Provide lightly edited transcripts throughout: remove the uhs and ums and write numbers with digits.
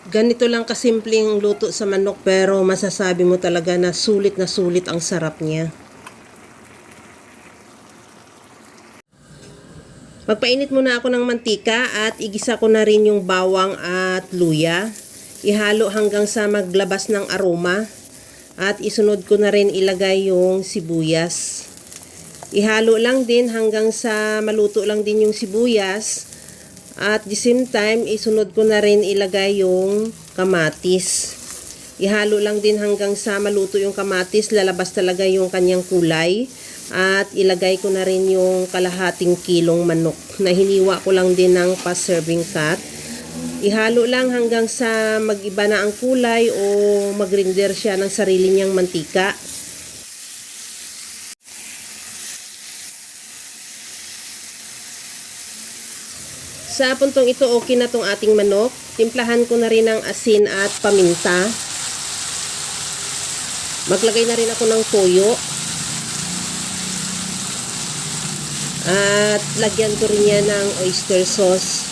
Ganito lang kasimpleng luto sa manok pero masasabi mo talaga na sulit ang sarap niya. Magpainit muna ako ng mantika at igisa ko na rin yung bawang at luya. Ihalo hanggang sa maglabas ng aroma at isunod ko na rin ilagay yung sibuyas. Ihalo lang din hanggang sa maluto lang din yung sibuyas. At the same time, isunod ko na rin ilagay yung kamatis. Ihalo lang din hanggang sa maluto yung kamatis, lalabas talaga yung kanyang kulay. At ilagay ko na rin yung kalahating kilong manok na hiniwa ko lang din ng pa-serving cut. Ihalo lang hanggang sa mag-iba na ang kulay o mag-render siya ng sarili niyang mantika. Sa puntong ito, okay na tong ating manok. Timplahan ko na rin ng asin at paminta. Maglagay na rin ako ng toyo. At lagyan ko rin yan ng oyster sauce.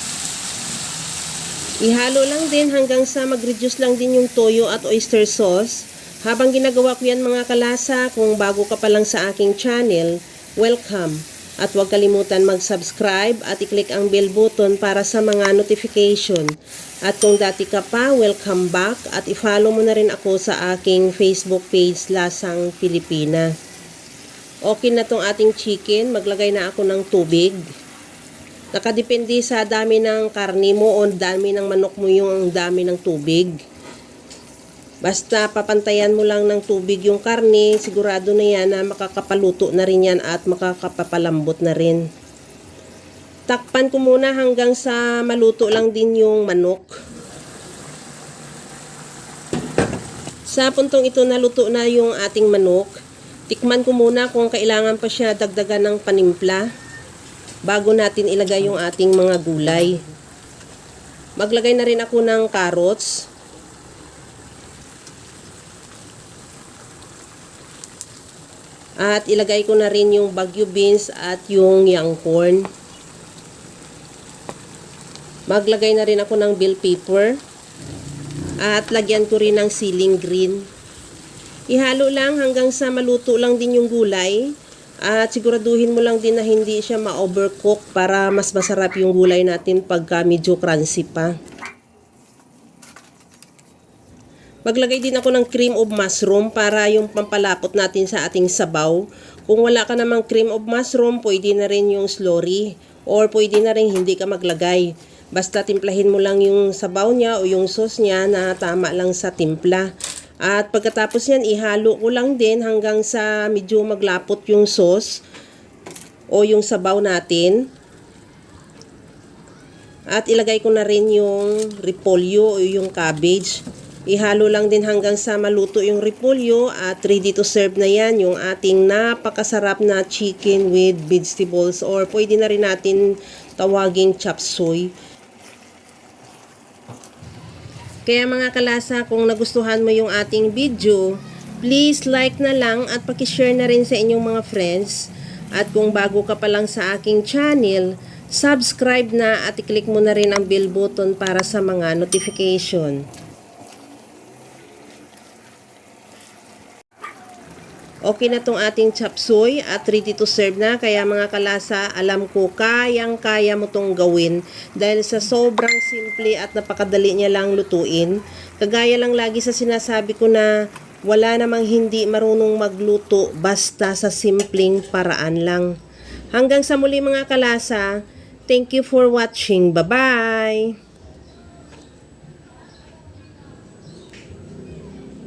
Ihalo lang din hanggang sa mag-reduce lang din yung toyo at oyster sauce. Habang ginagawa ko yan mga kalasa, kung bago ka pa lang sa aking channel, welcome. At huwag kalimutan mag-subscribe at i-click ang bell button para sa mga notification. At kung dati ka pa, welcome back at i-follow mo na rin ako sa aking Facebook page Lasang Pilipina. Okay na tong ating chicken, maglagay na ako ng tubig. Nakadepende sa dami ng karne mo o dami ng manok mo yung dami ng tubig. Basta papantayan mo lang ng tubig yung karne, sigurado na yan na makakapaluto na rin yan at makakapapalambot na rin. Takpan ko muna hanggang sa maluto lang din yung manok. Sa puntong ito naluto na yung ating manok. Tikman ko muna kung kailangan pa siya dagdagan ng panimpla bago natin ilagay yung ating mga gulay. Maglagay na rin ako ng carrots. At ilagay ko na rin yung bagyo beans at yung young corn. Maglagay na rin ako ng bell pepper. At lagyan ko rin ng siling green. Ihalo lang hanggang sa maluto lang din yung gulay. At siguraduhin mo lang din na hindi siya ma-overcook para mas masarap yung gulay natin pagka medyo crunchy pa. Maglagay din ako ng cream of mushroom para yung pampalapot natin sa ating sabaw. Kung wala ka namang cream of mushroom, pwede na rin yung slurry. Or pwede na rin hindi ka maglagay. Basta timplahin mo lang yung sabaw niya o yung sauce niya na tama lang sa timpla. At pagkatapos yan, ihalo ko lang din hanggang sa medyo maglapot yung sauce o yung sabaw natin. At ilagay ko na rin yung repolyo o yung cabbage. Ihalo lang din hanggang sa maluto yung repolyo at ready to serve na yan yung ating napakasarap na chicken with vegetables or pwede na rin natin tawaging chop suey. Kaya mga kalasa, kung nagustuhan mo yung ating video, please like na lang at pakishare na rin sa inyong mga friends. At kung bago ka pa lang sa aking channel, subscribe na at i-click mo na rin ang bell button para sa mga notification. Okay na tong ating chop suey at ready to serve na. Kaya mga kalasa, alam ko kayang-kaya mo tong gawin dahil sa sobrang simple at napakadali niya lang lutuin. Kagaya lang lagi sa sinasabi ko na wala namang hindi marunong magluto basta sa simpleng paraan lang. Hanggang sa muli mga kalasa, thank you for watching. Bye-bye!